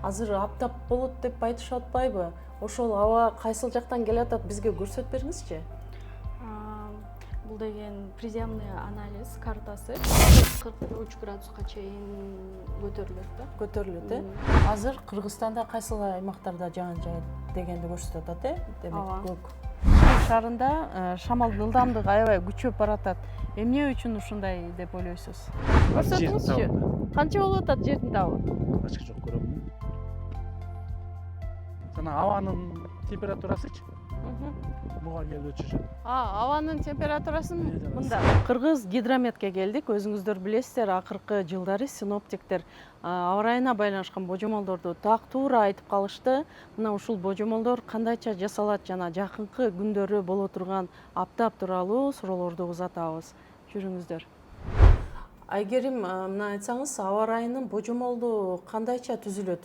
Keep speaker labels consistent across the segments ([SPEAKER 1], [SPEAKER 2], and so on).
[SPEAKER 1] Азыр аптап болот деп айтышып атпайбы? Ошол аба кайсыл жактан келатат бизге көрсөтүп бериңизчи.
[SPEAKER 2] Бул деген приземный анализ картасы 43 градуска чейин көтөрүлөт да.
[SPEAKER 1] Көтөрүлөт, Азыр Кыргызстанда кайсыл аймактарда жаан жаат дегенди көрсөтүп атат, Демек көк. Шаарында шамалдын ылдамдыгы аябай күчөп баратат. Эмне үчүн ушундай деп ойлойсуз? Көрсөтүңүзчү. Канча болуп атат жердин табы?
[SPEAKER 3] Ачык жок көрөмүн. Жана абанын температурасычы? Буга келүүчү.
[SPEAKER 1] Абанын температурасын мында. Кыргыз гидрометке келдик. Өзүңүздөр билесиздер, акыркы жылдары синоптиктер аба ырайына байланышкан божомолдорду так туура айтып калышты. Мына ушул божомолдор кандайча жасалат жана жакынкы күндөрү боло турган аптап тууралуу суроолорду узатабыз. Жүрүңүздөр. Айгерим, мына айтсаңыз, аба ырайынын божомолу кандайча түзүлөт?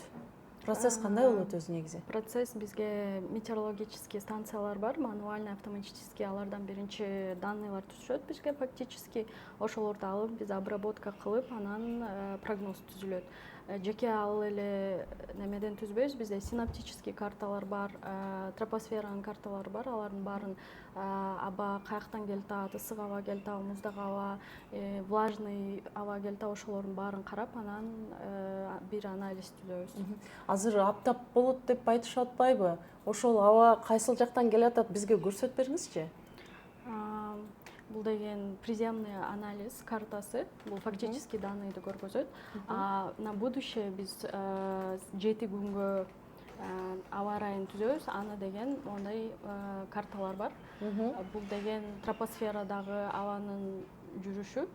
[SPEAKER 1] Процесс кандай болот өзү негизи?
[SPEAKER 2] Процесс бизге метеорологический станциялар бар, мануальный, автоматический, алардан биринчи данныйлар түшөт бизге фактически. Ошолорду алып биз обработка кылып, анан прогноз түзүлөт. Жеке ал эле немеден түзбөйбүз, бизде синаптический карталар бар, тропосферанын карталары бар, алардын баарын аба каяктан келатат, ысык аба келатабы, муздак аба, влажный аба келатабы, ошолордун баарын карап, анан бир анализ түзөбүз.
[SPEAKER 1] Азыр аптап болот деп айтышып атпайбы? Ошол аба кайсыл жактан келатат бизге көрсөтүп бериңизчи.
[SPEAKER 2] Бул деген приземный анализ картасы, бул фактический данныйды көргөзөт. На будущее биз 7 күнгө аба ырайын түзөбүз, аны деген мондай карталар бар. Бул деген тропосферадагы абанын жүрүшү.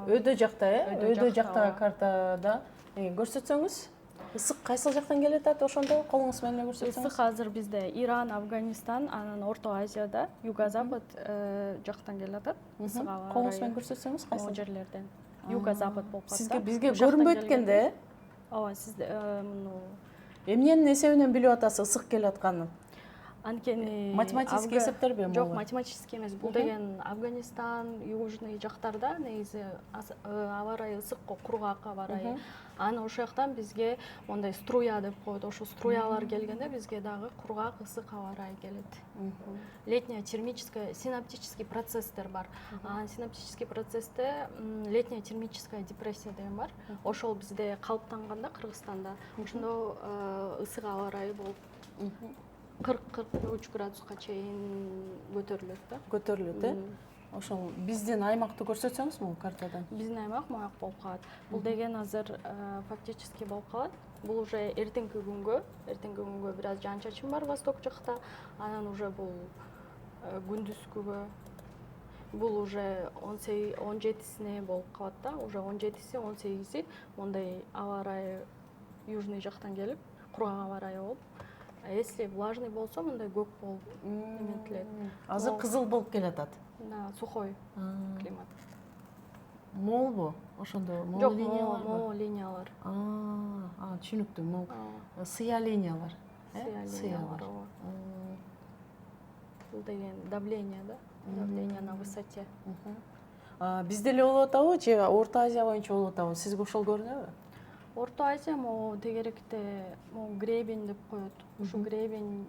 [SPEAKER 1] Өйдө жакта, Өйдө жактагы картада көрсөтсөңүз. Ысык кайсыл жактан келатат, ошондо колуңуз менен көрсөтсөңүз.
[SPEAKER 2] Ысык азыр бизде Иран, Афганистан, анан Орто Азияда, Юго-Запад жактан келатат. Ысык аба.
[SPEAKER 1] Колуңуз менен көрсөтсөңүз кайсыл?
[SPEAKER 2] Могу жерлерден. Юго-Запад болуп калат.
[SPEAKER 1] Сизге бизге көрүнбөйт экен да,
[SPEAKER 2] Ооба, сизде
[SPEAKER 1] Эмненин эсебинен билип атасыз ысык келатканын?
[SPEAKER 2] анткени
[SPEAKER 1] Математический эсептерби?
[SPEAKER 2] Жок, математический эмес. Бул деген Афганистан, южный жактарда негизи аба ырайы ысык, кургак аба ырайы. Аны ошол жактан бизге мондай струя деп коет. Ошо струялар келгенде бизге дагы кургак, ысык аба ырайы келет. Летняя термическая, синаптический процесстер бар. Синаптический процессте летняя термическая депрессия деген бар. Ошол бизде калыптанганда Кыргызстанда ошондо ысык аба ырайы болуп 40-43 градуска чейин көтөрүлөт да.
[SPEAKER 1] Көтөрүлөт, Ошол биздин аймакты көрсөтсөңүз бул картадан.
[SPEAKER 2] Биздин аймак мояк болуп калат. Бул деген азыр фактически болуп калат. Бул уже эртеңки күнгө бир аз жаан-чачын бар восток жакта. Анан уже бул күндүзгүгө бул уже 17-сине болуп калат да. Уже 17-си, 18-си мондай аба ырайы южный жактан келип, кургак аба ырайы болуп. Если влажный болсо, мындай көк болуп эметилет.
[SPEAKER 1] Азыр кызыл болуп келатат.
[SPEAKER 2] Сухой климат.
[SPEAKER 1] Молбу? Ошондо
[SPEAKER 2] Жок, мол линиялар.
[SPEAKER 1] Түшүнүктүү, мол сыя линиялар.
[SPEAKER 2] Сыялар. Бул деген давление, да? Давление на высоте.
[SPEAKER 1] Бизде эле болуп атабы же Орто Азия боюнча болуп атабы? Сизге ошол көрүнөбү?
[SPEAKER 2] Орто Азия могу тегеректе гребень деп коет. Ушу гребень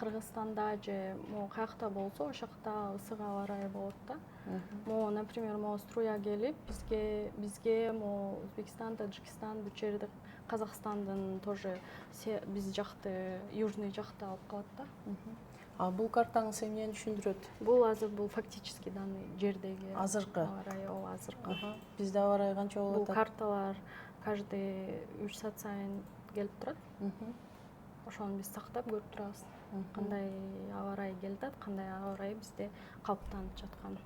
[SPEAKER 2] Кыргызстанда же каякта болсо, ошол жакта ысык аба ырайы болот да. Например, струя келип, бизге Өзбекстан, Таджикистан, бул жерде Казакстандын тоже биз жакты, южный жакты алып калат да.
[SPEAKER 1] Бул картаңыз эмнени түшүндүрөт?
[SPEAKER 2] Бул азыр бул фактический данный жердеги
[SPEAKER 1] азыркы
[SPEAKER 2] аба ырайы, азыркы.
[SPEAKER 1] Бизде аба ырайы канча болуп атат?
[SPEAKER 2] Бул карталар каждый 3 саат сайын келип турат. Ошону биз сактап көрүп турабыз. Кандай аба ырайы келип атат, кандай аба ырайы бизде калыптанып жаткан.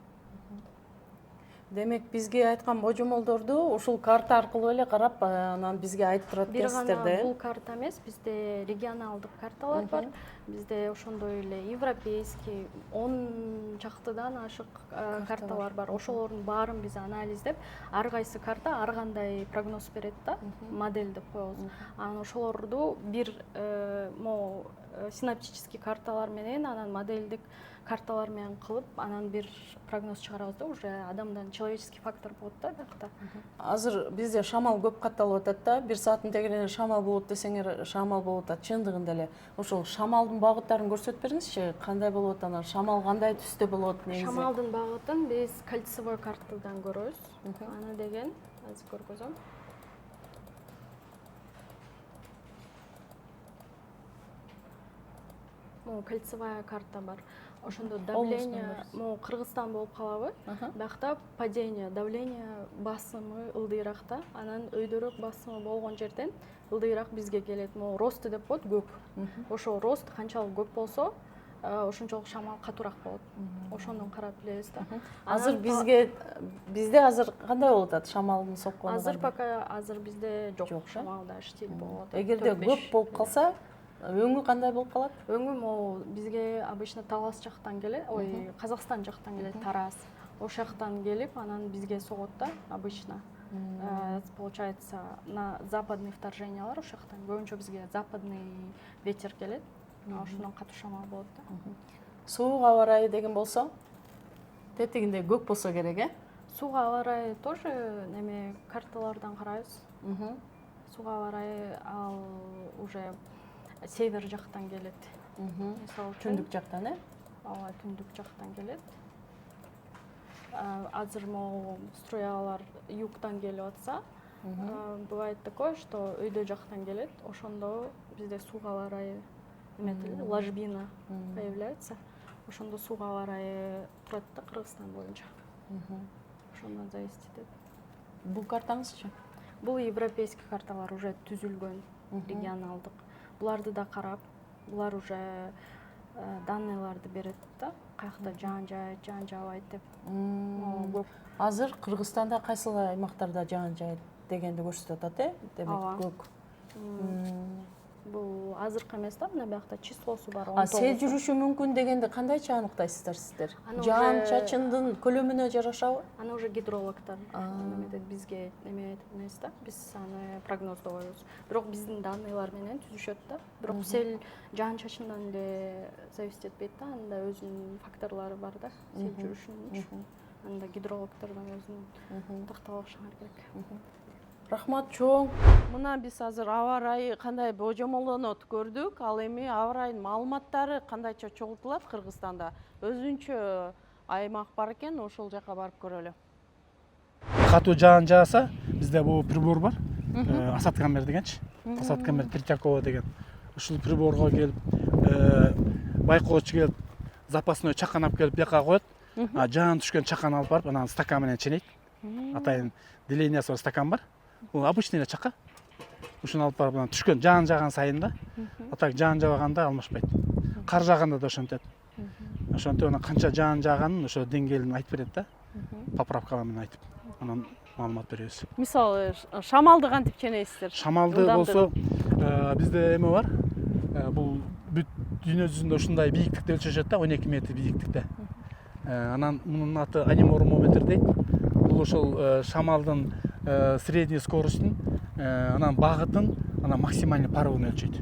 [SPEAKER 1] Демек бизге айткан божомолдорду ушул карта аркылуу эле карап, анан бизге айтып турат экенсиздер да.
[SPEAKER 2] Бир гана бул карта эмес, бизде регионалдык карталар бар. Бизде ошондой эле европейский 10 чактыдан ашык карталар бар. Ошолордун баарын биз анализдеп, ар кайсы карта ар кандай прогноз берет да, модель деп коебуз. Анан ошолорду бир синаптический карталар менен анан модельдик карталар менен кылып анан бир прогноз чыгарабыз да, уже адамдан человеческий фактор болот да биякта.
[SPEAKER 1] Азыр бизде шамал көп катталып атат да, 1 сааттын тегерегинде шамал болот десеңер, шамал болуп атат. Чындыгында эле ошол шамалдын багыттарын көрсөтүп бериңизчи, кандай болуп атат, анан шамал кандай түстө болот негизи?
[SPEAKER 2] Шамалдын багытын биз кольцевой картадан көрөбүз. Аны деген азыр көргөзөм. Могу кольцевая карта бар. Ошондо давление, могу Кыргызстан болуп калабы. Биякта падение, давление басымы ылдыйракта, анан өйдөрөөк басымы болгон жерден ылдыйраак бизге келет. Могу росту деп коет, көп. Ошо рост канчалык көп болсо, ошончолук шамал катуураак болот. Ошондон карап билебиз да.
[SPEAKER 1] Азыр бизде азыр кандай болуп атат шамалдын соккону?
[SPEAKER 2] Азыр пока bizde жок шамалда штиль болуп атат.
[SPEAKER 1] Эгерде көп болуп калса, өңү кандай болуп калат?
[SPEAKER 2] Өңү могу бизге обычно Талас жактан келет, ой, Казакстан жактан келет, Тараз. Ошол жактан келип, анан бизге согот да обычно. Получается, на западный вторжениялар ошол жактан көбүнчө бизге западный ветер келет. Ошондон катуу шамал болот да.
[SPEAKER 1] Суук аба ырайы деген болсо, тетигинде көк болсо керек, э?
[SPEAKER 2] Суук аба ырайы тоже неме карталардан карайбыз. Суук аба ырайы ал уже север жактан келет. Мисалы үчүн
[SPEAKER 1] Түндүк жактан, э?
[SPEAKER 2] Ооба, түндүк жактан келет. Азыр могу струялар югтан келип атса, бывает такое, что өйдө жактан келет, ошондо бизде суук аба ырайы ложбина появляется. Ошондо суук аба ырайы турат да Кыргызстан боюнча. Ошондон зависит этет.
[SPEAKER 1] Бул картаңызчы?
[SPEAKER 2] Бул европейский карталар уже түзүлгөн, регионалдык. Буларды да карап, булар уже данныйларды берет да, каякта жаан жаайт, жаан жаабайт деп. Көп.
[SPEAKER 1] Азыр Кыргызстанда кайсыл аймактарда жаан жаайт дегенди көрсөтүп атат, э? Демек көк.
[SPEAKER 2] Бул азыркы эмес да, мына биякта числосу бар.
[SPEAKER 1] Сел жүрүшү мүмкүн дегенди кандайча аныктайсыздар сиздер? Жаан чачындын көлөмүнө жарашабы?
[SPEAKER 2] Аны уже гидрологдор неметет, бизге неме эмес да, биз аны прогноздобойбуз. Бирок биздин данныйлар менен түзүшөт да. Бирок сел жаан чачындан эле зависит этпейт да, анда өзүнүн факторлору бар да, сел жүрүшүнүн. Анда гидрологдордон өзүнүн тактап алышыңар керек.
[SPEAKER 1] Рахмат чоң. Мына биз азыр аба ырайы кандай божомолдонот көрдүк. Ал эми аба ырайынын маалыматтары кандайча чогултулат Кыргызстанда? Өзүнчө аймак бар экен, ошол жака барып көрөлү.
[SPEAKER 3] Катуу жаан жааса, бизде бул прибор бар. Асаткамер дегенчи. Асаткамер Третьякова деген. Ушул приборго келип, байкоочу келип, запасной чакан алып келип бияка коет. Жаан түшкөн чакан алып барып, анан стакан менен ченейт. Атайын делениясы бар стакан бар. Бул обычный эле чака. Ушуну алып барып, анан түшкөн жаан жааган сайын да, атак жаан жабаганда алмашпайт. Кар жааганда да ошентет. Ошентип анан канча жаан жааганын ошо деңгээлин айтып берет да. Поправкалар менен айтып, анан маалымат беребиз.
[SPEAKER 1] Мисалы, шамалды кантип ченейсиздер?
[SPEAKER 3] Шамалды болсо, бизде эме бар. Бул бүт дүйнө жүзүндө ушундай бийиктикте өлчөшөт да, 12 метр бийиктикте. Анан мунун аты анеморумометр дейт. Бул ошол шамалдын средний скоростун, анан багытын, анан максимальный порогун өлчөйт.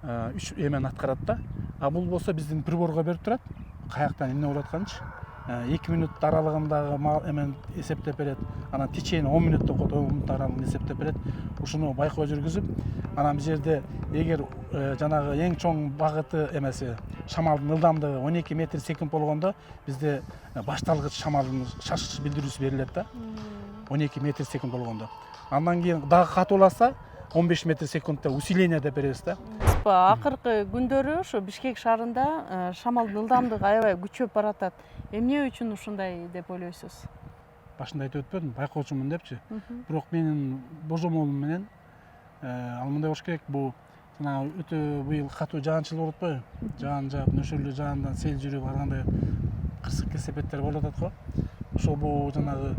[SPEAKER 3] 3 эмени аткарат да. А бул болсо биздин приборго берип турат. Каяктан эмне болуп атканычы 2 минут аралыгындагы эмени эсептеп берет. Анан течение 10 минутта коет, 10 минут аралыгын эсептеп берет. Ушуну байкоо жүргүзүп, анан бул жерде эгер жанагы эң чоң багыты эмеси шамалдын ылдамдыгы 12 метр секунд болгондо, бизде башталгыч шамалдын шашыш билдирүүсү берилет да. 12 метр секунд болгондо. Андан кийин дагы катууласа 15 метр секундта усиление деп беребиз да.
[SPEAKER 1] Акыркы күндөрү ошо Бишкек шаарында шамалдын ылдамдыгы аябай күчөп баратат. Эмне үчүн ушундай деп ойлойсуз?
[SPEAKER 3] Башында айтып өтпөдүм, байкоочумун депчи. Бирок менин божомолум менен ал мындай болуш керек, бул жана өтө быйыл катуу жаанчылык болуп атпайбы? Жаан жаап, нөшөрлүү жаандан сел жүрүп ар кандай кырсык кесепеттер болуп атат го. Ошол бул жанагы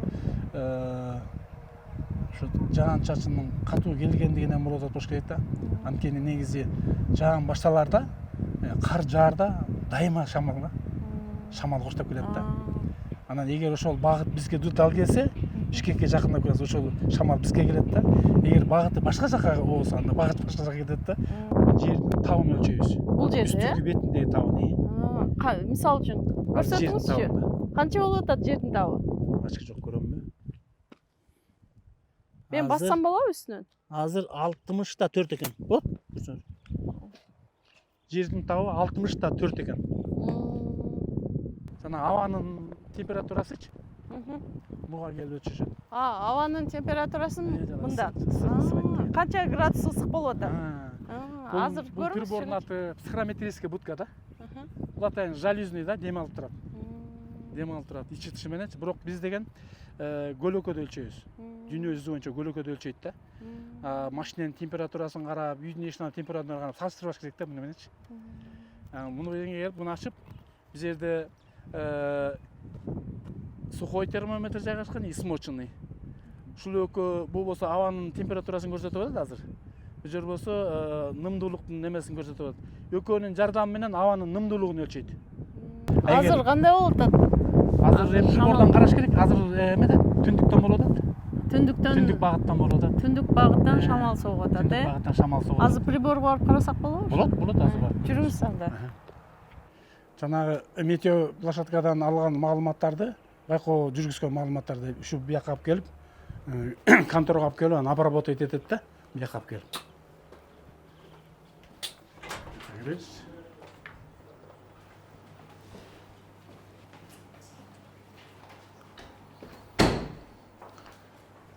[SPEAKER 3] жаан чачынын катуу келгендигинен болуп атат болуш керек да. Анткени негизи жаан башталарда, кар жаарда дайыма шамал коштоп келет да. Анан эгер ошол багыт бизге дал келсе, Бишкекке жакындап келсе, ошол шамал бизге келет да. Эгер багыты башка жака болсо, анда багыт башка жака кетет да. Жердин табын өлчөйбүз.
[SPEAKER 1] Бул жерде,
[SPEAKER 3] үстүнкү бетиндеги табын.
[SPEAKER 1] мисалы үчүн көрсөтүңүзчү. Канча болуп атат жердин табы?
[SPEAKER 3] Ачык жок көрөмбү?
[SPEAKER 1] Мен бассам болобу үстүнөн?
[SPEAKER 4] Азыр 64 экен. Вот.
[SPEAKER 3] Жердин табы 64 экен. Жана абанын температурасычы буга келип өчүшөт.
[SPEAKER 1] Абанын температурасын мында. Канча градус ысык болуп атат? Азыр көрүңүзчү.
[SPEAKER 3] Прибордун аты психрометрическая будка да. Бул атайын жалюзный да, дем алып турат. Дем алып турат. Ичи тышы менен, бирок биз деген көлөкөдө өлчөйбүз. Дүйнө жүзү боюнча көлөкөдө өлчөйт да. Машинанын температурасын карап, үйдүн эшигинин температурасын карап салыштырбаш керек да муну мененчи. Муну келип, муну ачып, биз жерде сухой термометр жайгашкан и смоченный. Ушул экөө бул болсо абанын температурасын көрсөтүп атат азыр. Бул жер болсо нымдуулуктун немесин көрсөтүп атат. Экөөнүн жардамы менен абанын нымдуулугун өлчөйт.
[SPEAKER 1] Азыр кандай болуп атат?
[SPEAKER 3] Азыр прибордон караш керек. Азыр эмеде түндүктөн болуп атат.
[SPEAKER 1] Түндүк
[SPEAKER 3] багыттан болуп атат.
[SPEAKER 1] Түндүк багыттан шамал согуп атат,
[SPEAKER 3] Түндүк багыттан шамал согуп атат.
[SPEAKER 1] Азыр приборго барып карасак болобу?
[SPEAKER 3] Болот азыр бар.
[SPEAKER 1] Жүрүңүз анда.
[SPEAKER 3] Жанагы метео площадкадан алган маалыматтарды, байкоо жүргүзгөн маалыматтарды ушу бияка алып келип, конторго алып келип, аны обработать этет да, бияка алып келип.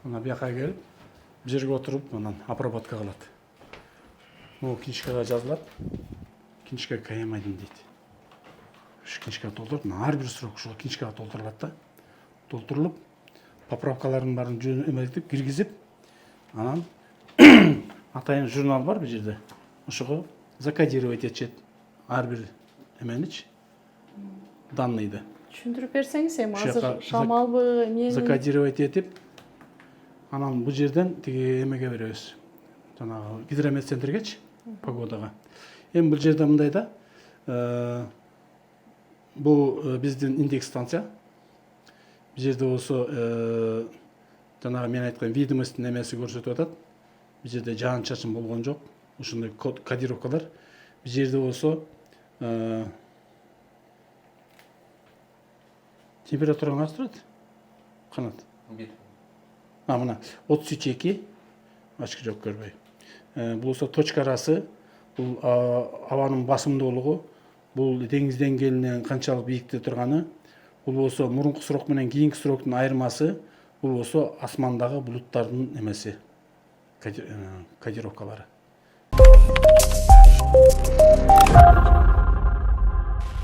[SPEAKER 3] Мына бияка келип, бул жерге отуруп, анан обработка кылат. Могу книжкага жазылат. Книжка КМ1 дейт. Ушу книжкага толтуруп, ар бир сурок ушул книжкага толтурулат да. Толтурулуп, поправкаларын баарын эметип, киргизип, анан атайын журнал бар бул жерде. Ошого закодировать этишет ар бир эменичи, данныйды.
[SPEAKER 1] Түшүндүрүп берсеңиз, эми азыр шамалбы, эмнени
[SPEAKER 3] закодировать этип, анан бул жерден тиги эмеге беребиз. Жанагы гидромет центргечи, погодага. Эми бул жерде мындай да, бул биздин индекс станция. Бул жерде болсо жанагы мен айткан видимосттун эмеси көрсөтүп атат. Бул жерде жаан чачын болгон жок. Ушундай кодировкалар. Бул жерде болсо температура кантип турат? Канат. Мына 33,2. Ачык жок көрбөй. Бул болсо точка арасы, бул абанын басымдуулугу, бул деңиз деңгээлинен канчалык бийикте турганы, бул болсо мурунку срок менен кийинки сроктун айырмасы, бул болсо асмандагы булуттардын эмеси, кодировкалары.